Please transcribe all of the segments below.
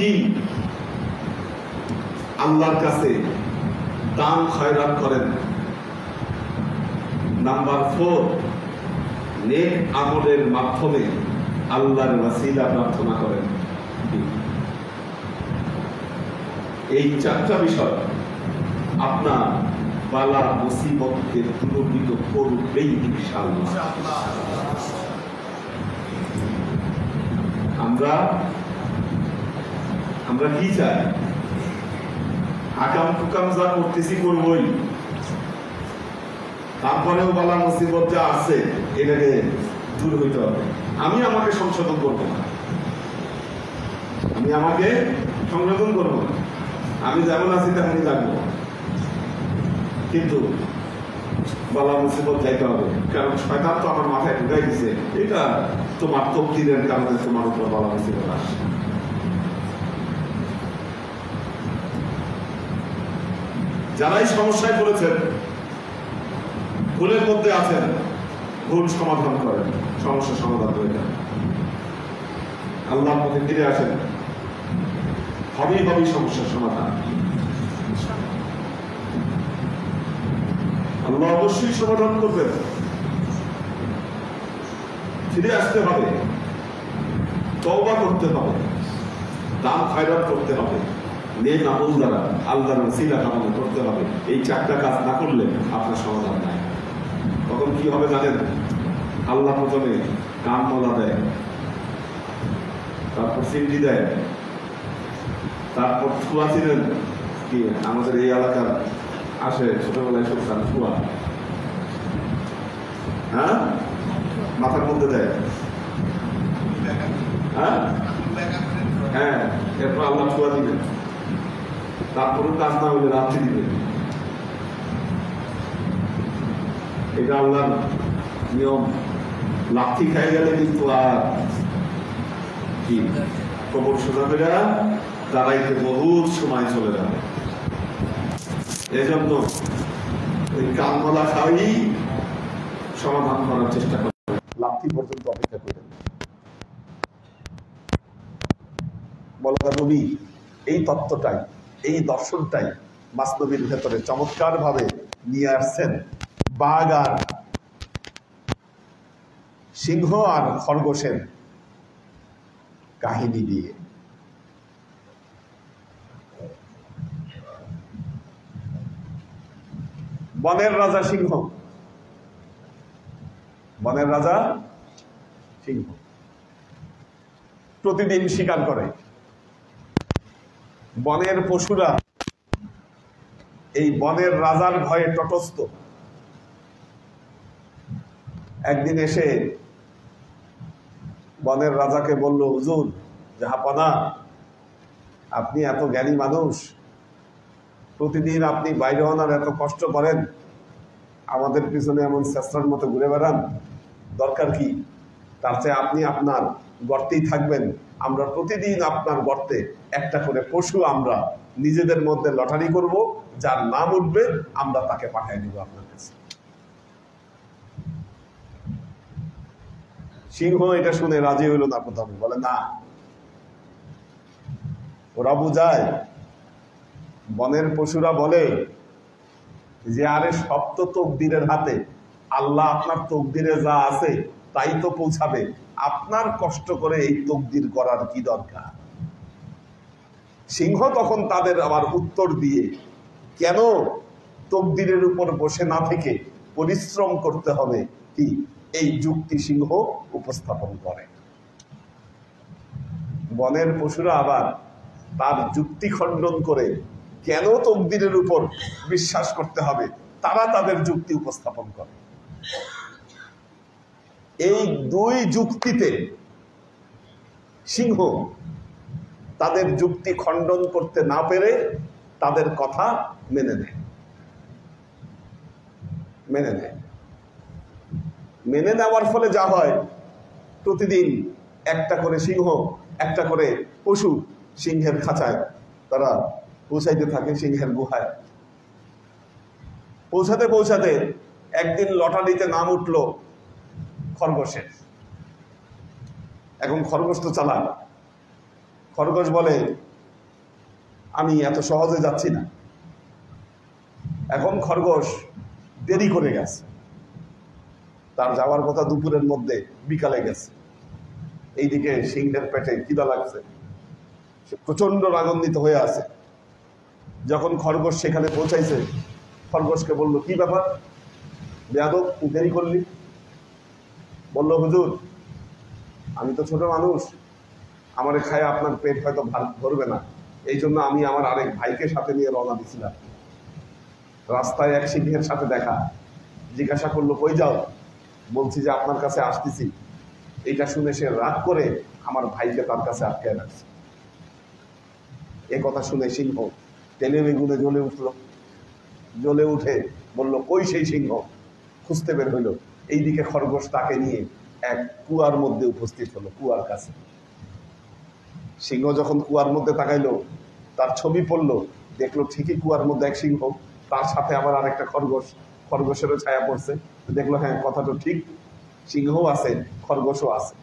3 আল্লাহর কাছে দান খয়রাত করেন। নাম্বার 4 নেক আমলের মাধ্যমে আল্লাহর ওয়াসিলা প্রার্থনা করেন। এই 4টা বিষয় আপনার বালা মুসিবতকে দূরীভূত করবেই ইনশাআল্লাহ। আমরা কি চাই? আকাম কুকাম যা করতেছি করবই, তারপরেও বালা মুসিবত যা আছে এটাকে দূর হইতে হবে। আমি আমাকে সংশোধন করবো না, আমি যেমন আছি তেমনই লাগবো, কিন্তু বালা মুসিবত যাইতে হবে। কারণ শয়তান তো আমার মাথায় ঢুকাই দিছে এটা তোমার তকদিরের কারণে তোমার উপর বালা মুসিবত আসে। যারাই সমস্যায় পড়েছেন, ভুলের মধ্যে আছেন, ভুল সমাধান করেন, সমস্যা সমাধান হয়ে যান, আল্লাহর পথে ফিরে আসেন, হবেই সমস্যার সমাধান। আল্লাহ অবশ্যই সমাধান করবেন। ফিরে আসতে হবে, তওবা করতে হবে, দান খয়রাত করতে হবে, নেক আমল দ্বারা আল্লাহর ওসিলা কামনা করতে হবে। এই 4টা কাজ না করলে আপনার সমাধান নাই। তখন কি হবে জানেন? আল্লাহ প্রথমে কান মোলা দেয়, তারপর সিন্ডি দেয়, তারপর ছুয়া ছিলেন কি আমাদের এই এলাকার আসে ছোটবেলায় সব ছুয়া, হ্যাঁ, মাথার মধ্যে দেয়, হ্যাঁ, এরপর আল্লাহ ছুয়া দিবেন, তারপরেও কাজ না হলে রাত্রি দিবেন। এটা আল্লাহর নিয়ম। লাথি খাই গেলে কিন্তু আর কি কবর সোজা করে দাঁড়াইতে বহুত সময় চলে যাবে। এই জন্য ওই কানমলা খাওয়াই সমাধান করার চেষ্টা করবেন, লাথি পর্যন্ত অপেক্ষা করবেন। বলা নবী এই তত্ত্বটাই, এই দর্শনটাই মাসনবীর ভেতরে চমৎকার ভাবে নিয়ে আসছেন। বাঘ আর সিংহ আর খরগোশের কাহিনী দিয়ে। বনের রাজা সিংহ, প্রতিদিন শিকার করে। বনের পশুরা এই বনের রাজার ভয়ে তটস্থ। একদিন এসে বনের রাজাকে বলল, হুজুর, জাহাপনা, আপনি এত জ্ঞানী মানুষ, প্রতিদিন আপনি বাইরে আনার এত কষ্ট করেন, আমাদের পিছনে এমন চেষ্টার মতো ঘুরে বেড়ান, দরকার কি? তার চেয়ে আপনি আপনার গর্তেই থাকবেন, আমরা প্রতিদিন আপনার গর্তে একটা করে পশু আমরা নিজেদের মধ্যে লটারি করব, যার নাম উঠবে আমরা তাকে পাঠিয়ে দিব আপনার কাছে। সিংহ এটা শুনে রাজি হইল না, প্রথমে বলে না। ওরা বুঝায়, বনের পশুরা বলে যে আরে সব তো তকদিরের হাতে, আল্লাহ আপনার তকদিরে যা আছে তাই তো পৌঁছাবে, আপনার কষ্ট করে এই তকদির করার কি দরকার? সিংহ তখন তাদের আবার উত্তর দিয়ে, কেন তকদিরের উপর বসে না থেকে পরিশ্রম করতে হবে, কি এই যুক্তি সিংহ উপস্থাপন করে। বনের পশুরা আবার তার যুক্তি খণ্ডন করে কেন তকদিরের উপর বিশ্বাস করতে হবে তারা তাদের যুক্তি উপস্থাপন করে। এই দুই যুক্তিতে সিংহ তাদের যুক্তি খণ্ডন করতে না পেরে তাদের কথা মেনে নেয়। মেনে নেওয়ার ফলে যা হয়, প্রতিদিন একটা করে সিংহ, একটা করে পশু সিংহের খাঁচায় তারা পৌঁছাইতে থাকে, সিংহের গুহায়। পৌঁছাতে পৌঁছাতে একদিন লটারিতে নাম উঠল খরগোশের। এখন খরগোশ তো চালাক, খরগোশ বলে, আমি এত সহজে যাচ্ছি না। এখন খরগোশ দেরি করে গেছে, তার যাওয়ার কথা দুপুরের মধ্যে, বিকালে গেছে। এইদিকে সিংহের পেটে খিদা লাগছে, সে প্রচন্ড রাগান্বিত হয়ে আছে। যখন খরগোশ সেখানে পৌঁছাইছে, খরগোশকে বলল, কি ব্যাপার বেয়াদব, তুই দেরি করলি? বলল, হুজুর আমি তো ছোট মানুষ, আমারে খায় আপনার পেট হয়তো ভরবে না, এই জন্য আমি আমার আরেক ভাইকে সাথে নিয়ে রওনা দিছিলাম। রাস্তায় এক সিংহের সাথে দেখা, জিজ্ঞাসা করলো, কই যাও? বলছি যে আপনার কাছে আসতেছি। এইটা শুনে সে রাগ করে আমার ভাইকে তার কাছে আটকায় রাখছে। এ কথা শুনে সিংহ তেলে বেগুনে জ্বলে উঠল। জ্বলে উঠে বলল, কই সেই সিংহ? খুঁজতে বের হইল। এইদিকে খরগোশ তাকে নিয়ে এক কুয়ার মধ্যে উপস্থিত হলো, কুয়ার কাছে। সিংহ যখন কুয়ার মধ্যে তাকাইলো, তার ছবি পড়লো, দেখলো ঠিকই কুয়ার মধ্যে এক সিংহ, তার সাথে আবার আরেকটা খরগোশ, খরগোশেরও ছায়া পড়ছে। দেখলো হ্যাঁ, কথাটা ঠিক, সিংহও আছে খরগোশও আছে।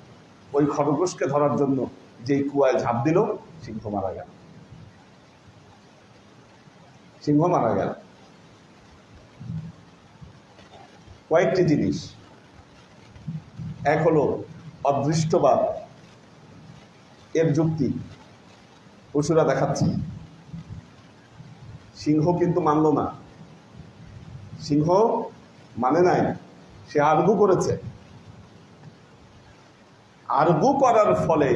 ওই খরগোশকে ধরার জন্য যেই কুয়ায় ঝাঁপ দিল, সিংহ মারা গেল। সিংহ মারা গেল। কয়েকটি জিনিস, এক হলো অদৃষ্টবাদ, এর যুক্তি পশুরা দেখাচ্ছে। সিংহ কিন্তু মানল না, সিংহ মানে নাই, সে আর্গু করেছে। আর্গু করার ফলে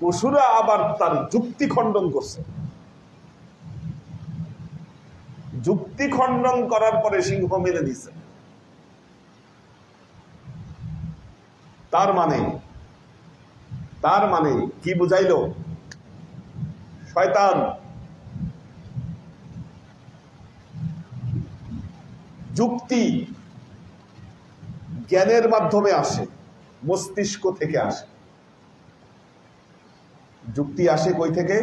পশুরা আবার তার যুক্তি খণ্ডন করছে। যুক্তি খণ্ডন করার পরে সিংহ মেনে দিছে। তার মানে কি বুঝাইল? শয়তান যুক্তি জ্ঞানের মাধ্যমে আসে, মস্তিষ্ক থেকে আসে। যুক্তি আসে কই থেকে?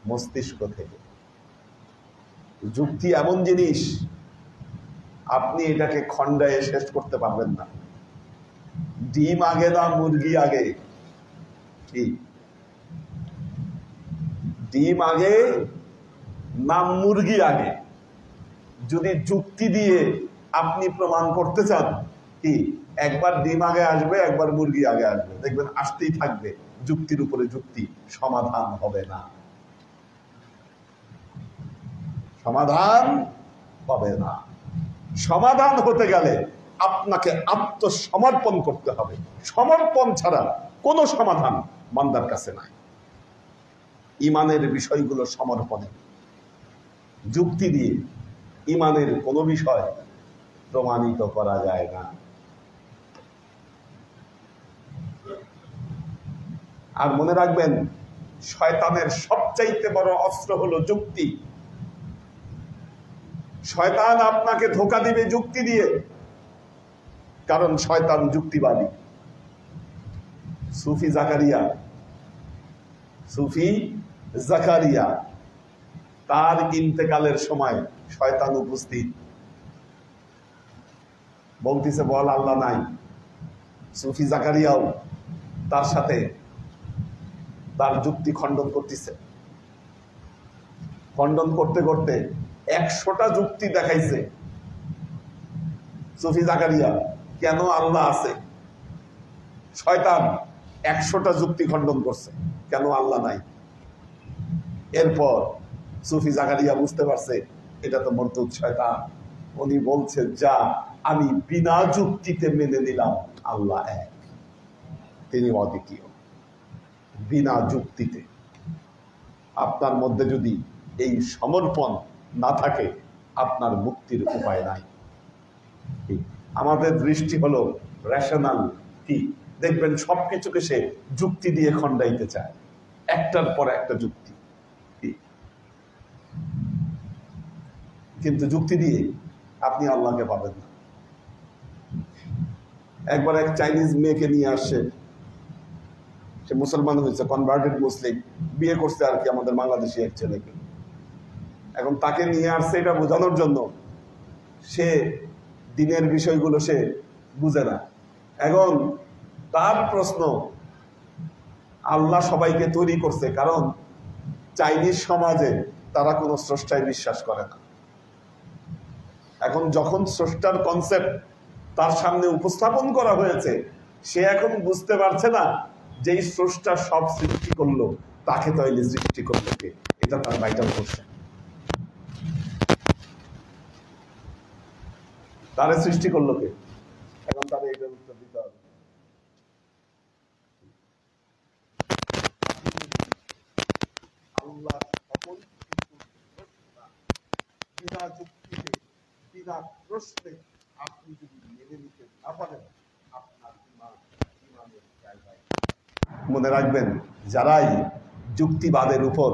মস্তিষ্ক থেকে। যুক্তি এমন জিনিস, আপনি এটাকে খণ্ডায় শেষ করতে পারবেন না। ডিম আগে না মুরগি আগে? কি ডিম আগে না মুরগি আগে? যদি যুক্তি দিয়ে আপনি প্রমাণ করতে চান, কি একবার ডিম আগে আসবে, একবার মুরগি আগে আসবে, দেখবেন আসতেই থাকবে। যুক্তির উপরে যুক্তি, সমাধান হবে না, সমাধান হবে না। সমাধান হতে গেলে আপনাকে আত্মসমর্পণ করতে হবে। সমর্পণ ছাড়া কোনো সমাধান বান্দার কাছে নাই। ইমানের বিষয়গুলো সমর্পণে। যুক্তি দিয়ে ইমানের কোনো বিষয় প্রমাণিত করা যায় না। আর মনে রাখবেন, শয়তানের সবচাইতে বড় অস্ত্র হলো যুক্তি। শয়তান আপনাকে ধোঁকা দিবে যুক্তি দিয়ে, কারণ শয়তান যুক্তিবাদী। সুফি জাকারিয়া তার ইন্তেকালের সময় শয়তান উপস্থিত, বলতেছে, বল আল্লাহ নাই। সুফি জাকারিয়াও তার সাথে তার যুক্তি খণ্ডন করতেছে। খণ্ডন করতে করতে 100টা যুক্তি দেখাইছে সুফি জাকারিয়া কেন আল্লাহ আছে। শয়তান 100টা যুক্তি খণ্ডন করছে কেন আল্লাহ নাই। এরপর সুফি জাকারিয়া বুঝতে পারছে এটা তো মরদুদ শয়তান। উনি বলছে, যা আমি বিনা যুক্তিতে মেনে নিলাম আল্লাহ এক, তিনি অদ্বিতীয়। বিনা যুক্তিতে। আপনার মধ্যে যদি এই সমর্পণ না থাকে, আপনার মুক্তির উপায় নাই। আমাদের দৃষ্টি হলো রেশনাল। কি দেখবেন, সবকিছুকে সে যুক্তি দিয়ে খণ্ডাইতে চায়, একটার পর একটা যুক্তি। কিন্তু যুক্তি দিয়ে আপনি আল্লাহকে পাবেন না। একবার এক চাইনিজ মেয়েকে নিয়ে আসছে, সে মুসলমান হয়েছে, কনভার্টেড মুসলিম, বিয়ে করছে আর কি আমাদের বাংলাদেশি এক ছেলেকে। এখন তাকে নিয়ে আসছে এটা বোঝানোর জন্য, সে দিনের বিষয়গুলো সে বুঝে না। এখন তার প্রশ্ন, আল্লাহ সবাইকে তৈরি করছে, কারণ চাইনিজ সমাজে তারা কোনো স্রষ্টায় বিশ্বাস করে না। এখন যখন স্রষ্টার কনসেপ্ট তার সামনে উপস্থাপন করা হয়েছে, সে এখন বুঝতে পারছে না যে এই স্রষ্টা সব সৃষ্টি করলো, তাকে তাইলে সৃষ্টি করলো কে, এটা তার ভাইটাল কোশ্চেন। তারে সৃষ্টি করলো কে, এখন তার এটার উত্তর দিতে হবে। আল্লাহ সকল বিনা যুক্তিতে বিনা প্রশ্নে আপনি যদি মেনে নিতে না পারেন, আপনার ইমানের জায়গায়। মনে রাখবেন, যারাই যুক্তিবাদের উপর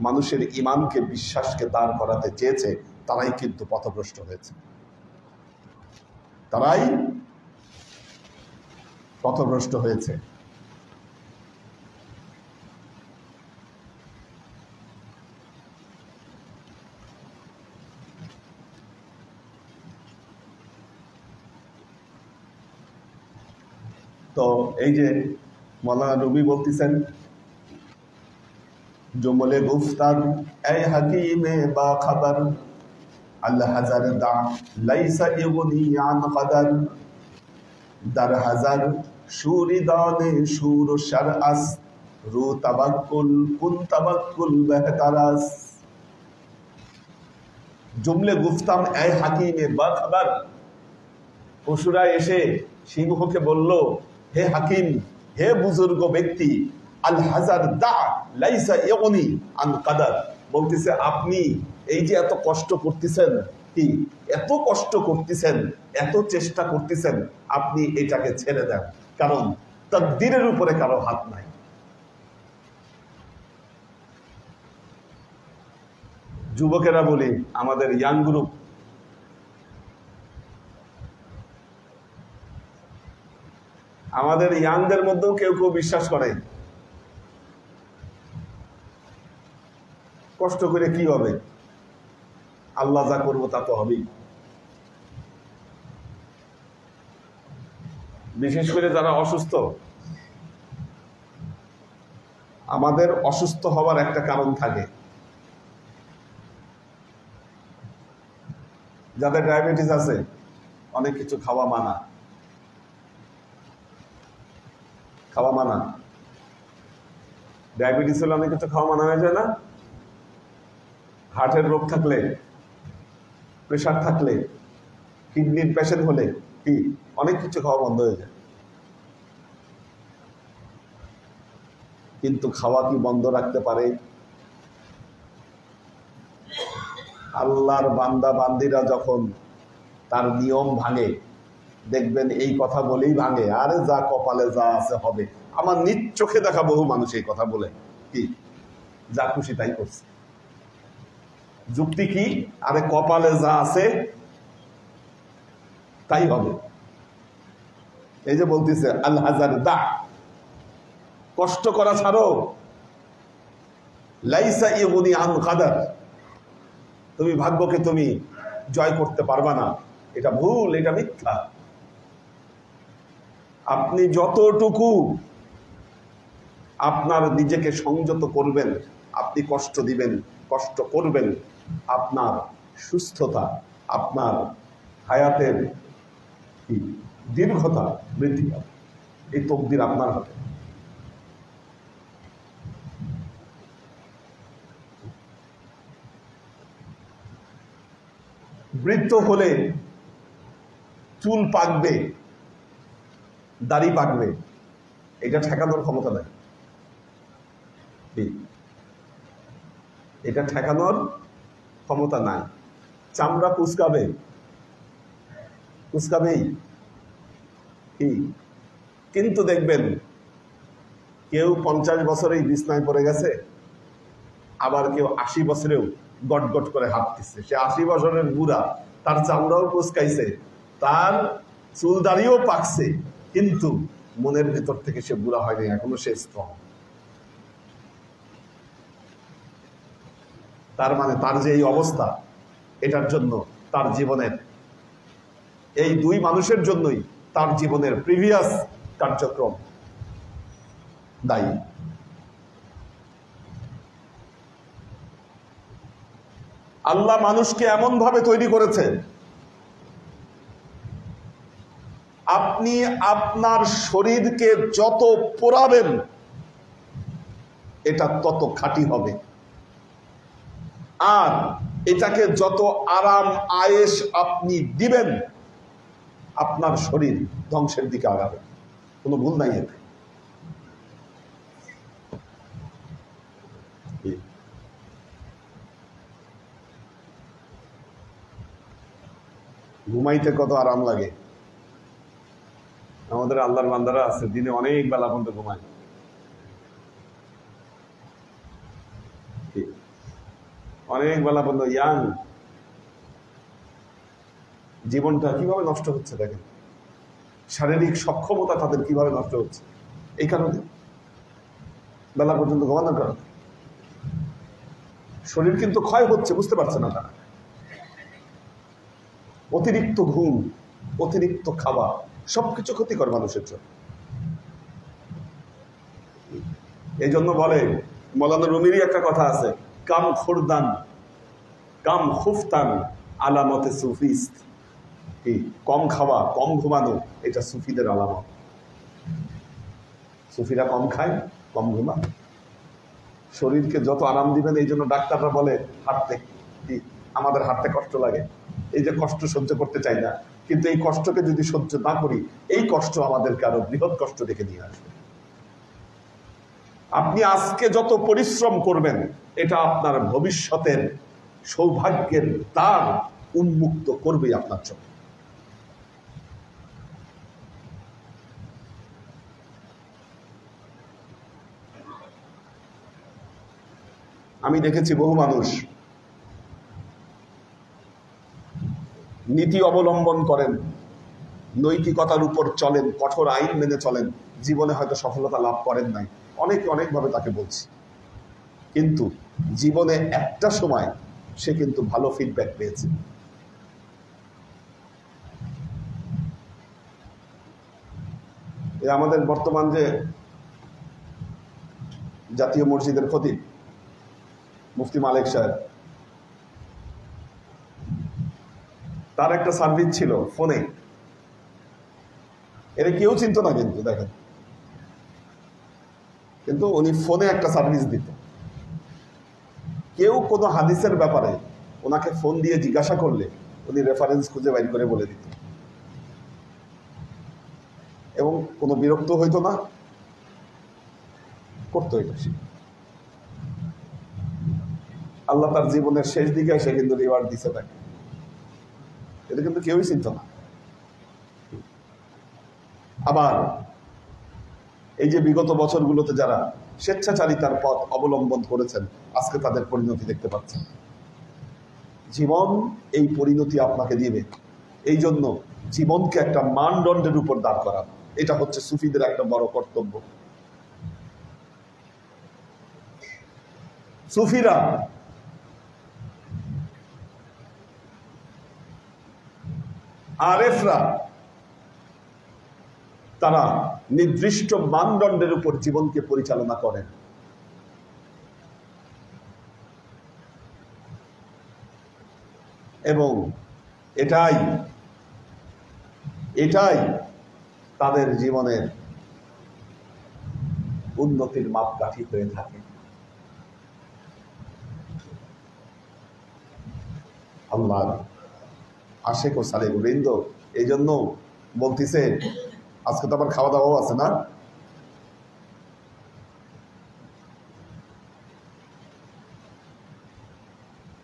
মানুষের ইমানকে, বিশ্বাসকে দাঁড় করাতে চেয়েছে, তারাই কিন্তু পথভ্রষ্ট হয়েছে, তারাই পথভ্রষ্ট হয়েছে। তো এই যে মৌলানা নবী বলতেছেন, জুমলে গুফতার এ হাকিমে বা খবর আল হাজার দা লাইসা ইগনি আন কদর দার হাজার শুরি দানে শুর শারআস রু তাবাক্কুল কুন তাবাক্কুল বেহতারাস। জুমলে গুফতাম এ হাকিমে বা খবর, পশুরা এসে সিংহকে বলল, হে হাকিম, হে বুজুর্গ ব্যক্তি, আল হাজার দা লাইসা ইগনি আন কদর, বলতেছে আপনি এই যে এত কষ্ট করতেছেন, কি এত কষ্ট করতেছেন, এত চেষ্টা করতেছেন, আপনি এটাকে ছেড়ে দেন, কারণ তাকদীরের উপরে কারো হাত নাই। যুবকেরা বলি, আমাদের ইয়াং গ্রুপ, আমাদের ইয়াংদের মধ্যেও কেউ কেউ বিশ্বাস করে কষ্ট করে কি হবে, আল্লাহ যা করবো তা তো হবেই। বিশেষ করে যারা অসুস্থ, আমাদের অসুস্থ হওয়ার একটা কারণ থাকে। যাদের ডায়াবেটিস আছে, অনেক কিছু খাওয়া মানা, খাওয়া মানা। ডায়াবেটিস হলে অনেক কিছু খাওয়া মানা হয়ে যায় না? হার্টের রোগ থাকলে, প্রেশার থাকলে, কিডনির পেশেন্ট হলে কি অনেক কিছু খাওয়া বন্ধ হয়ে যায়। কিন্তু খাওয়া কি বন্ধ রাখতে পারে? আল্লাহর বান্দা বান্দিরা যখন তার নিয়ম ভাঙে, দেখবেন এই কথা বলেই ভাঙে, আরে যা কপালে যা আছে হবে। আমার নিজ চোখে দেখা বহু মানুষ এই কথা বলে কি যা খুশি তাই করছে। যুক্তি কি? আরে কপালে যা আছে তাই হবে। এই যে বলতেছে আল হাজার দা, কষ্ট করা ছাড়ো, লাইসা ইগুনি আন কদর, তুমি ভাগ্যকে তুমি জয় করতে পারবা না, এটা ভুল, এটা মিথ্যা। আপনি যতটুকু আপনার নিজেকে সংযত করবেন, আপনি কষ্ট দিবেন, কষ্ট করবেন, আপনার সুস্থতা, আপনার হায়াতের কি দীর্ঘতা বৃদ্ধি পাবে। এই তকদির আপনার হাতে। বৃদ্ধ হলে চুল পাকবে, দাড়ি পাকবে, এটা ঠেকানোর ক্ষমতা নাই। এটা ঠেকানোর ক্ষমতা নাই। চামড়া কুচকাবে, কুচকাবেই কি। কিন্তু দেখবেন কেউ 50 বছরেই বিছনায় পড়ে গেছে, আবার কেউ 80 বছরেও গট গট করে হাঁটতেছে। সে 80 বছরের বুড়া, তার চামড়াও কুচকাইছে, তার চুল দাড়িও পাকছে, কিন্তু মনের ভেতর থেকে সে বুড়া হয়নি, এখনো সে স্ট্রং। তার মানে তার যে এই অবস্থা, এটার জন্য তার জীবনের এই দুই মানুষের জন্যই তার জীবনের প্রিভিয়াস কার্যক্রম দায়ী। আল্লাহ মানুষকে এমন ভাবে তৈরি করেছে, আপনি আপনার শরীরকে যত পোড়াবেন এটা তত খাঁটি হবে, আর এটাকে যত আরাম আয়েশ আপনি দিবেন আপনার শরীর ধ্বংসের দিকে আগাবে। কোনো ভুল নাই এতে। ঘুমাইতে কত আরাম লাগে। আমাদের আল্লাহর বান্দারা আছে দিনে অনেক বেলা পর্যন্ত ঘুমায়, অনেক বেলা পর্যন্ত। ইয়াং জীবনটা কিভাবে নষ্ট হচ্ছে দেখেন, শারীরিক সক্ষমতা তাদের কিভাবে নষ্ট হচ্ছে এই কারণে বেলা পর্যন্ত ঘুমানোর কারণে। শরীর কিন্তু ক্ষয় হচ্ছে, বুঝতে পারছে না তারা। অতিরিক্ত ঘুম, অতিরিক্ত খাবার সবকিছু ক্ষতিকর মানুষের জন্য। এই জন্য বলে মৌলানা রুমিরই একটা কথা আছে, কাম খুরদান কাম খুফতান আলামতে সুফিস্ত। কি কম খাওয়া, কম ঘুমানো, এটা সুফিদের আলামত। সুফিরা কম খায়, কম ঘুমায়, শরীরকে যত আরাম দিবেন। এই জন্য ডাক্তাররা বলে হাঁটতে, আমাদের হাঁটতে কষ্ট লাগে, এই যে কষ্ট সহ্য করতে চাই না, কিন্তু এই কষ্টকে যদি সহ্য না করি এই কষ্ট আমাদেরকে আরো বৃহৎ কষ্ট ডেকে নিয়ে আসবে। আপনি আজকে যত পরিশ্রম করবেন এটা আপনার ভবিষ্যতের সৌভাগ্যের দ্বার উন্মুক্ত করবে আপনার জন্য। আমি দেখেছি বহু মানুষ নীতি অবলম্বন করেন, নৈতিকতার উপর চলেন, কঠোর আইন মেনে চলেন, জীবনে হয়তো সফলতা লাভ করেন নাই, অনেকে অনেকভাবে তাকে বলছি, কিন্তু জীবনে একটা সময় সে কিন্তু ভালো ফিডব্যাক পেয়েছে। আমাদের বর্তমান যে জাতীয় মসজিদের খতিব মুফতি মালিক সাহেব, তার একটা সার্ভিস ছিল ফোনে, এটা কেউ চিনত না কিন্তু দেখেন, কিন্তু উনি ফোনে একটা সার্ভিস দিত। কেউ কোনো হাদিসের ব্যাপারে ওনাকে ফোন দিয়ে জিজ্ঞাসা করলে উনি রেফারেন্স খুঁজে বাইর করে বলে দিত, এবং কোনো বিরক্ত হইতো না, করতো এটা। আল্লাহ তার জীবনের শেষ দিকে এসে কিন্তু রিওয়ার্ড দিতে থাকে, এটা কিন্তু কেউই চিনত না। আবার এই যে বিগত বছরগুলোতে যারা স্বেচ্ছাচারিতার পথ অবলম্বন করেছেন আজকে তাদের পরিণতি দেখতে পাচ্ছেন। জীবন এই পরিণতি আপনাকে দিবে, এই জন্য জীবনকে একটা মানদণ্ডের উপর দাঁড় করা, এটা হচ্ছে সুফিদের একটা বড় কর্তব্য। সুফিরা আরেফরা তারা নির্দিষ্ট মানদণ্ডের উপর জীবনকে পরিচালনা করেন। এবং এটাই তাদের জীবনের উন্নতির মাপকাঠি হয়ে থাকে। আল্লাহ আশেক ও সালেক বৃন্দ, এই জন্য বলতেছে আজকে তো আবার খাওয়া দাওয়াও আছে না,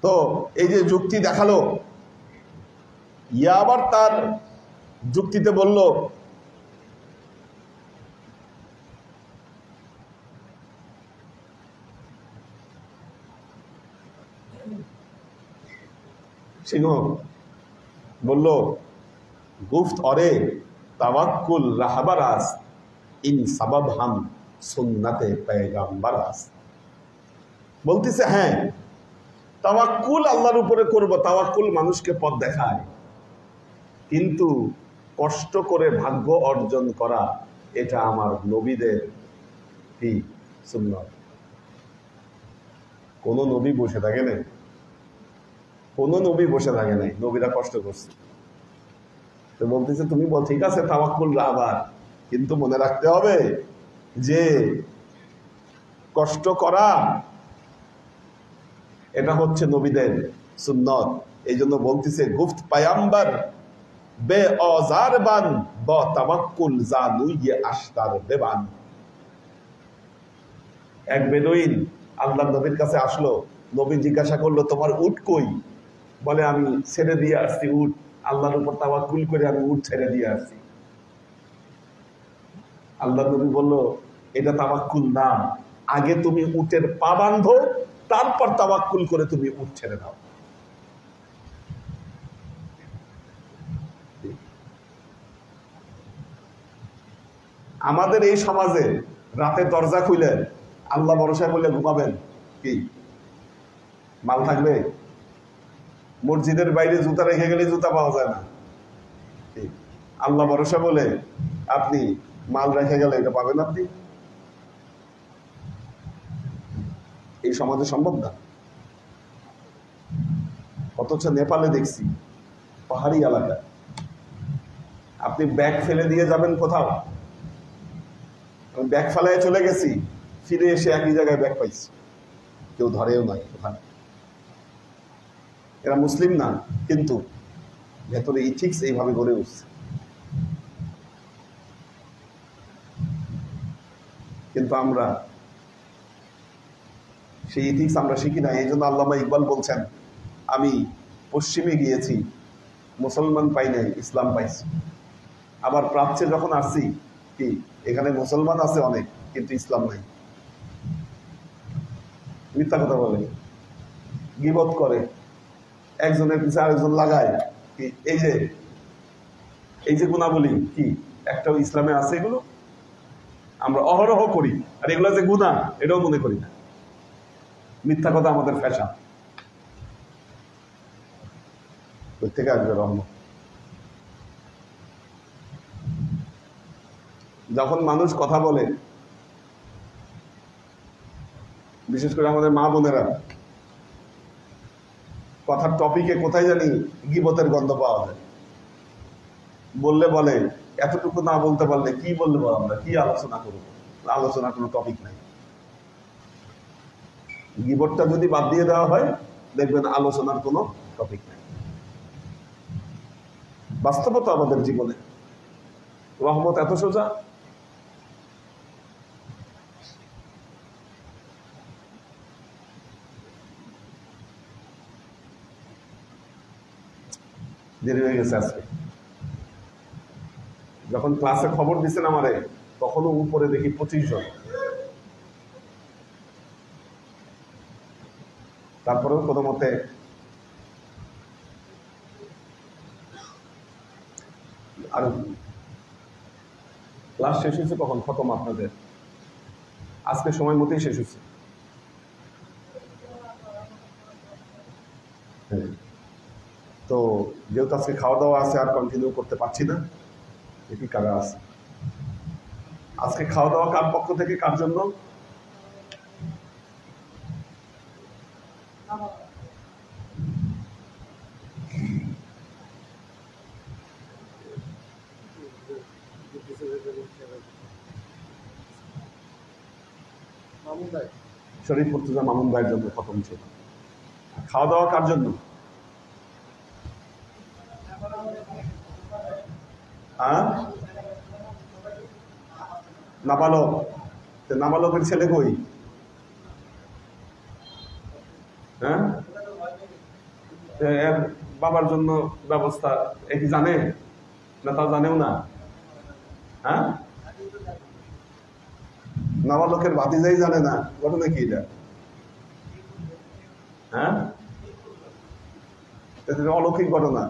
তো এই যে যুক্তি দেখালো, ইয়া আবার তার যুক্তিতে বলল সিংহ বলল গুফত অরে তাওয়াক্কুল রাহবারাস ইন সাবাব হাম সুন্নাতে পেগাম্বারাস। বলতেছে হ্যাঁ, তাওয়াক্কুল আল্লাহর উপরে করব, তাওয়াক্কুল মানুষকে পথ দেখায়, কিন্তু কষ্ট করে ভাগ্য অর্জন করা এটা আমার নবীদের কি সুন্নাত। কোন নবী বসে থাকে না, কোন নবী বসে থাকে নাই, নবীরা কষ্ট করছে। তো বলতেছে তুমি বল ঠিক আছে তাওয়াক্কুল আবার, কিন্তু মনে রাখতে হবে যে কষ্ট করা এটা হচ্ছে নবীদের সুন্নত। এই জন্য বলতেছে গুফত পায়াম্বার বে অজার বান ব তাওয়াক্কুল জানুইয়ে আশতার বেবান। এক বেদুইন আল্লাহ নবীর কাছে আসলো, নবী জিজ্ঞাসা করলো তোমার উট কই? বলে আমি ছেড়ে দিয়ে আসছি উট, আল্লাহর উপর তাওয়াক্কুল করে আমি উট ছেড়ে দিয়ে আসছি। আল্লাহ নবী বলল এটা তাওয়াক্কুল না, আগে তুমি উটের পা বাঁধো, তারপর তাওয়াক্কুল করে তুমি উট ছেড়ে দাও। আমাদের এই সমাজে রাতে দরজা খুলে আল্লাহ ভরসা করলে ঘুমাবেন, কি মাল থাকবে? মসজিদের বাইরে জুতা রেখে গেলে জুতা পাওয়া যায় না, আল্লাহ ভরসা বলে আপনি মাল রেখে গেলে এটা পাবেন আপনি? এই সমাজে সম্ভব না। অথচ নেপালে দেখছি পাহাড়ি এলাকা, আপনি ব্যাগ ফেলে দিয়ে যাবেন কোথাও, আমি ব্যাগ ফেলায় চলে গেছি, ফিরে এসে একই জায়গায় ব্যাগ পাইছি, কেউ ধরেও নাই ওখানে। এরা মুসলিম না, কিন্তু ভেতরে ইথিক্স এইভাবে গড়ে উঠছে। কিন্তু আমরা সেই ইথিক্স আমরা শিখি না। এই জন্য আল্লামা ইকবাল বলছেন আমি পশ্চিমে গিয়েছি, মুসলমান পাই নাই, ইসলাম পাইছি। আবার প্রাচ্যে যখন আসছি, কি এখানে মুসলমান আছে অনেক, কিন্তু ইসলাম নাই। মিথ্যা কথা বলে, গীবত করে, একজনের পিছনে আরেকজন লাগায়। কি এই যে গুণাবলী কি একটাও ইসলামে আছে? এগুলো আমরা অহরহ করি, আর এগুলো যে গুনাহ এটাও মনে করি না। মিথ্যা কথা আমাদের ফ্যাশন। থেকে আসবে রহমত। যখন মানুষ কথা বলে, বিশেষ করে আমাদের মা বোনেরা, কথার টপিকে কোথায় জানি গীবতের গন্ধ পাওয়া যায়। বললে বলে এতটুকু না বলতে পারলে কি বললে বল, আমরা কি আলোচনা করব? আলোচনার কোনো টপিক নাই। গীবতটা যদি বাদ দিয়ে দেওয়া হয়, দেখবেন আলোচনার কোনো টপিক নাই। বাস্তবতা আমাদের জীবনে রহমত এত সোজা। দেরি হয়ে গেছে আজকে। যখন ক্লাসে খবর দিচ্ছেন আমারে, তখনও উপরে দেখি 25 জন। তারপরেও কোনো মতে আর ক্লাস শেষ হয়েছে কখন? খতম আপনাদের আজকে সময় মতোই শেষ হয়েছে। তো যেহেতু আজকে খাওয়া দাওয়া আছে, আর কন্টিনিউ করতে পারছি না। দেখি কারা আছে আজকে। খাওয়া দাওয়া কার পক্ষ থেকে, কার জন্য? শরীফ মুর্তজা মামুন ভাইয়ের জন্য খতম ছিল। খাওয়া দাওয়া কার জন্য? নাবালক। নাবালকের ছেলে কই? হ্যাঁ, এর বাবার জন্য ব্যবস্থা কি জানে না? তা জানেও না। হ্যাঁ, নাবালকের ভাতিজাই জানে না। ঘটনা কি এটা? হ্যাঁ, অলৌকিক ঘটনা।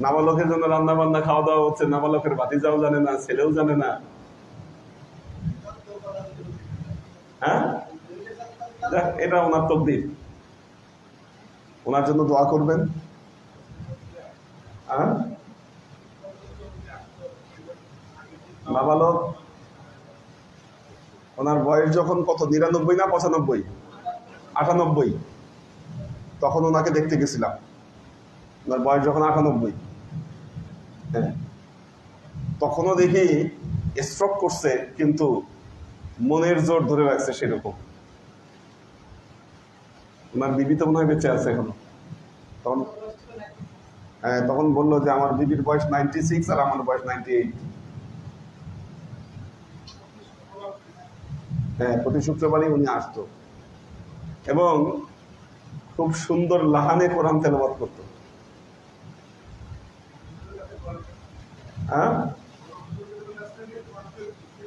নাবালকের জন্য রান্না বান্না খাওয়া দাওয়া হচ্ছে, নাবালকের ভাতিজাও জানে না, ছেলেও জানে না। হ্যাঁ, এটা ওনার তকদির। ওনার জন্য দোয়া করবেন। নাবালক, ওনার বয়স যখন কত? 99 না 95? 98। তখন ওনাকে দেখতে গেছিলাম, ওনার বয়স যখন 98। হ্যাঁ, তখনও দেখি স্ট্রোক করছে, কিন্তু মনের জোর ধরে রাখছে সেরকম। ওনার বিবি তো মনে হয় বেঁচে আছে এখনো। তখন হ্যাঁ, তখন বললো যে আমার বিবির বয়স 96 আর আমার বয়স 98। হ্যাঁ, প্রতি শুক্রবারই উনি আসতো এবং খুব সুন্দর লাহানে কোরআন তেলাওয়াত করতো।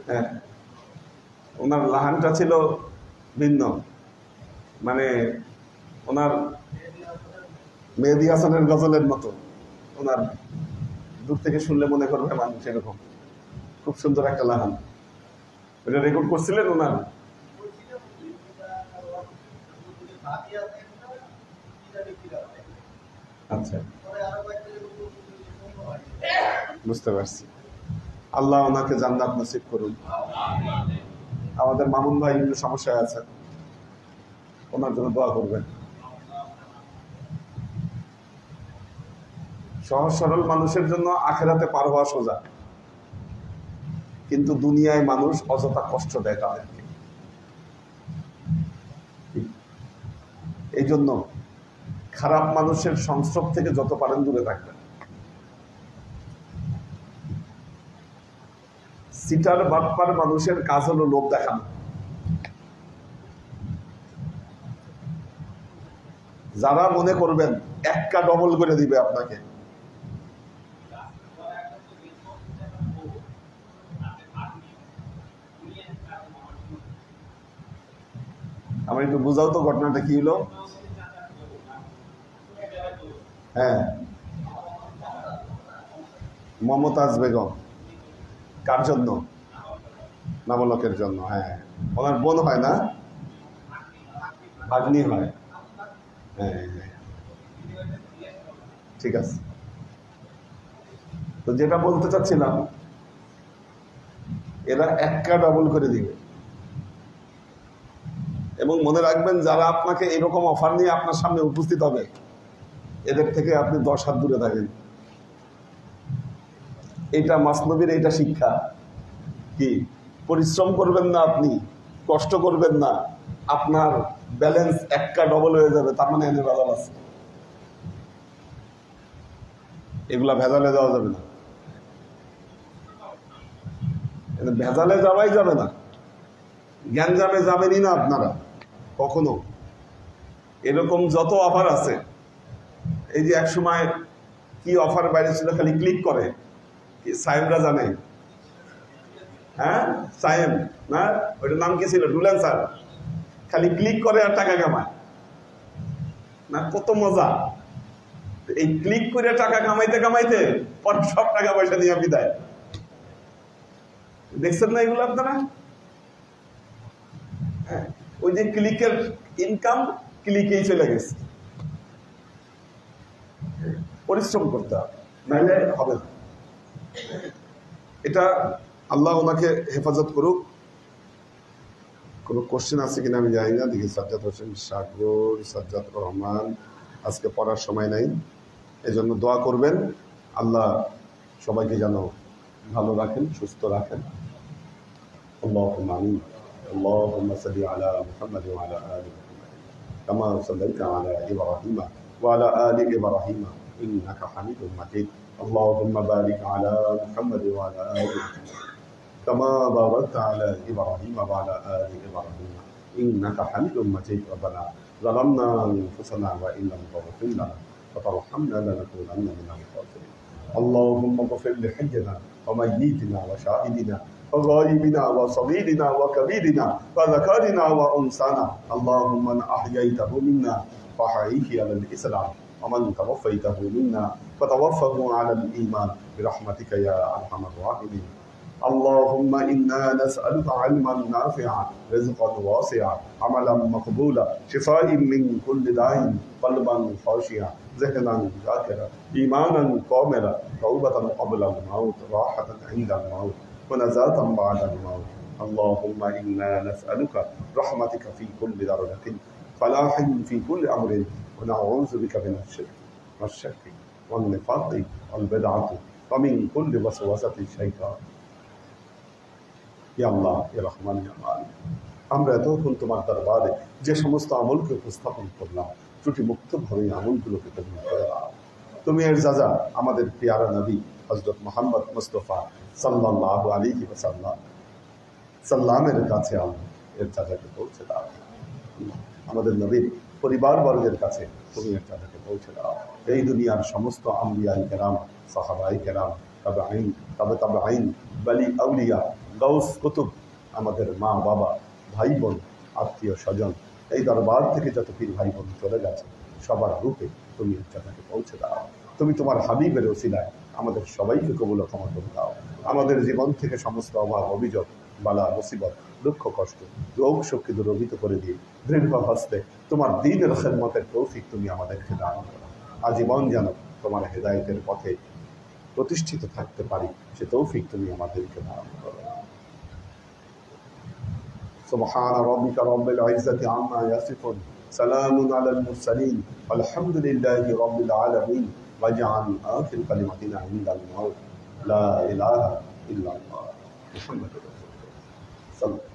হ্যাঁ, ওনার লাহানটা ছিল ভিন্ন, মানে ওনার মেহেদী হাসানের গজলের মতো। ওনার দূর থেকে শুনলে মনে করবে মানুষ এরকম, খুব সুন্দর একটা লাহান। ওটা রেকর্ড করছিলেন ওনার। আচ্ছা, বুঝতে পারছি। আল্লাহ ওনাকে জান্নাত নসিব করুন। আমাদের মামুন ভাই একটু সমস্যায় আছে, ওনার জন্য দোয়া করবেন। সহজ সরল মানুষের জন্য আখেরাতে পার হওয়া সোজা, কিন্তু দুনিয়ায় মানুষ অযথা কষ্ট দেয় তাদেরকে। এই জন্য খারাপ মানুষের সংস্রব থেকে যত পারেন দূরে থাকবেন। সিটার বাটপার মানুষের কাজ হলো লোভ দেখানো। যারা মনে করবেন একটা ডবল করে দিবে আপনাকে, আমার একটু বুঝাও তো ঘটনাটা কি হলো। হ্যাঁ, মমতাজ বেগম কার জন্য? নাবালকের জন্য। হ্যাঁ, ওনার বোন হয় না, ভাগ্নি হয়। হ্যাঁ, ঠিক আছে। তো যেটা বলতে চাচ্ছিলাম, এরা একটা ডবল করে দিবে। এবং মনে রাখবেন, যারা আপনাকে এরকম অফার নিয়ে আপনার সামনে উপস্থিত হবে, এদের থেকে আপনি 10 হাত দূরে থাকেন। এটা মাসনবীর এটা শিক্ষা। কি পরিশ্রম করবেন না, আপনি কষ্ট করবেন না, আপনার ব্যালেন্স একটা ডবল হয়ে যাবে, তার মানে এনে ভেজাল আছে। এগুলা ভেজালে যাওয়া যাবে না, ভেজালে যাওয়াই যাবে না, গ্যাঞ্জামে যাবেনই না আপনারা কখনো। এরকম যত অফার আছে, এই যে এক সময় কি অফার বাইরে ছিল, খালি ক্লিক করে, সাহেবরা জানে। হ্যাঁ, সাহেব না, ওইটার নাম কি ছিল, ডুলেন্সার। খালি ক্লিক করে আর টাকা কামায় না, কত মজা। এই ক্লিক করে টাকা কামাইতে কামাইতে পর সব টাকা পয়সা নিয়ে বিদায়। দেখছেন না এগুলো আপনারা? হ্যাঁ, ওই যে ক্লিকের ইনকাম ক্লিকেই চলে গেছে। পরিশ্রম করতে হবে, নাহলে হবে না। এটা আল্লাহ ওনাকে হেফাজত করুক। কোনো কোশ্চেন আছে কিনা আমি জানি না। দেখি সাজ্জাদ হোসেন সাগর, সাজ্জাদ রহমান, আজকে পড়ার সময় নাই, এজন্য দোয়া করবেন। আল্লাহ সবাইকে যেন ভালো রাখেন, সুস্থ রাখেন। আল্লাহুম্মা আমিন। আল্লাহুম্মা সাল্লি আলা মুহাম্মাদ ওয়া আলা আলি মুহাম্মাদ কামা সাল্লাইতা আলা ইব্রাহিম ওয়া আলা আলি ইব্রাহিম ইন্নাকা হামিদুম মাজিদ। আল্লাহুম্মা বারিক আলা মুহাম্মাদ ওয়া আলা আলি মুহাম্মাদ كما باركت على إبراهيم وعلى آل إبراهيم إنك حميد مجيد. ربنا ظلمنا أنفسنا وإن لم تغفر لنا وترحمنا لنكونن من الخاسرين. اللهم اغفر لحينا وميتنا وشاهدنا وغائبنا وصغيرنا وكبيرنا وذكرنا وأنثانا. اللهم من أحييته منا فأحيه على الإسلام ومن توفيته منا فتوفه على الإيمان برحمتك يا أرحم الراحمين. اللهم إنا نسألك علما نافعا رزقا واسعا عملا مقبولا شفاء من كل داء قلبا خاشعا ذهنا ذاكرا إيمانا كاملا توبة قبل الموت راحة عند الموت ونجاة بعد الموت. اللهم إنا نسألك رحمتك في كل درجة فلاح في كل أمر ونعوذ بك من الشرك والشك والنفاق والبدعة ومن كل وسوسة الشيطان ইয়া আল্লাহ ইয়া রহমান ইয়া মালিক, আমরা এতক্ষণ তোমার দরবারে যে সমস্ত আমলকে উপস্থাপন করলাম ত্রুটি মুক্তভাবে আমলগুলোকে কবুল করে দাও। তুমি এর যাজা আমাদের পেয়ারা নবী হযরত মুহাম্মদ মুস্তাফা সাল্লাল্লাহু আলাইহি সাল্লামের কাছে এর যাজাকে পৌঁছে দাও। আমাদের নবীর পরিবারবর্গের কাছে তুমি এর যাজাকে পৌঁছে দাও। এই দুনিয়ার সমস্ত আম্বিয়াই কেরাম, সাহাবাই কেরাম, তাবেঈন, বলি আউলিয়া, গাউস কুতুব, আমাদের মা বাবা, ভাই বোন, আত্মীয় স্বজন, এই দরবার থেকে যত পীর ভাই বোন চলে গেছে সবার রূপে তুমি তাকে পৌঁছে দাও। তুমি তোমার হাবিবের ওসিলায় আমাদের সবাইকে কবুল ক্ষমা করে দাও। আমাদের জীবন থেকে সমস্ত অভাব, অভিযোগ, বালা, মুসিবত, দুঃখ, কষ্ট, রোগ শক্তি দূরীভূত করে দিয়ে দৃঢ় হস্তে তোমার দ্বীনের খেদমতের তৌফিক তুমি আমাদেরকে দান করো। আজীবন যেন তোমার হেদায়েতের পথে প্রতিষ্ঠিত থাকতে পারি সে তৌফিক তুমি আমাদেরকে দান করো। سبحان ربك رب العزة عما يصفون سلام على المرسلين والحمد لله رب العالمين واجعل آخر كلمتنا عند الموت لا إله إلا الله محمد رسول الله